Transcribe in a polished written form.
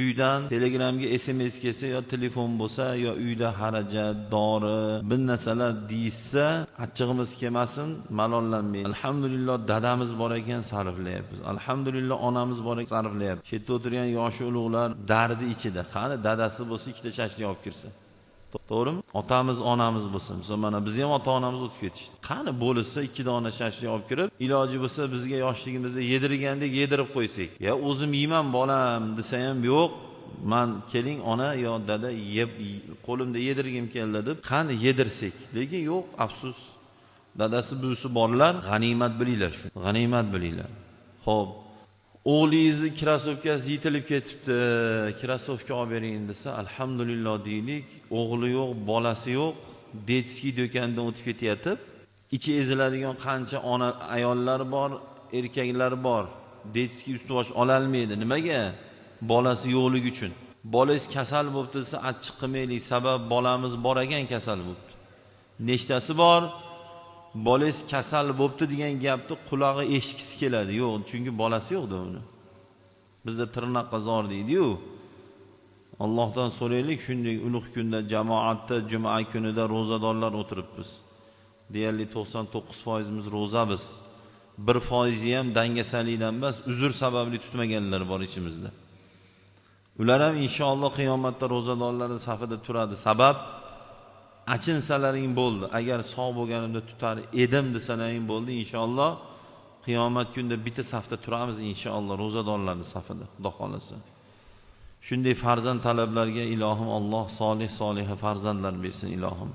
uydan telegramga SMS kelsa yo telefon bo'lsa yo uyda xarajat, dori, bir narsalar deyishsa, achchig'imiz kelmasin, malollanmaylik. Alhamdulillah dadamiz bor ekan sarflayapmiz. Alhamdulillah onamiz bor ekan sarflayapmiz. Shu yerda o'tirgan yoshi ulug'lar dardi ichida. Qani dadasi bo'lsa ikkita shashlik olib kirsa. To'g'rimi? Otamiz, onamiz bo'lsa, misol mana biz ham ota-onamiz o'tib ketishdi. Qani bo'lsa 2 dona shashlik olib kirib, iloji bo'lsa bizga yoshligimizda yedirgandek yedirib qo'ysak. Ya o'zim yeyman bolam desa ham yo'q. Men keling ona yo dada yeb qo'limda yedirgim keldi deb qani yedirsak. Lekin yo'q, afsus. Dadasi buvisi borlar, g'animat bilinglar shu. G'animat bilinglar. Xo'p, o'g'lingizni krasovkasi yetilib ketibdi, krasovka olib bering desa, alhamdulillah deylik, o'g'li yo'q, bolasi yo'q, detskiy do'kondan o'tib ketayotib, ichi eziladigan qancha ona ayollar bor, erkaklar bor. Detskiy ust-bosh ola olmaydi. Nimaga? Bolasi yo'qligi uchun. Bolangiz kasal bo'libdi desa, achchiq qilmaylik, sabab bolamiz bor ekan kasal bo'libdi. Nechtasi bor? Bolangiz kasal bo'libdi degan gapni qulog'i eshitgisi keladi. Yo'q, chunki bolasi yo'qda uni. Bizda tirnoqqa zor deydi-yu. Allohdan so'raylik, shunday ulug' kunda jamoatda juma kunida ro'zadorlar o'tiribmiz. Deyarli 99% ro'za biz. 1% ham dangasalikdan emas, uzr sababli tutmaganlar bor ichimizda. Ular ham inshaalloh qiyomatda ro'zadorlarning safida turadi. Sabab achinsalaring bo'ldi. Agar sog' bo'lganimda tutar edim desalaring bo'ldi, inshaalloh qiyomat kunida bitta safda turamiz inshaalloh ro'zadorlarning safida, Xudo xolasa. Shunday farzand talablarga ilohim Alloh solih farzandlar bersin ilohim.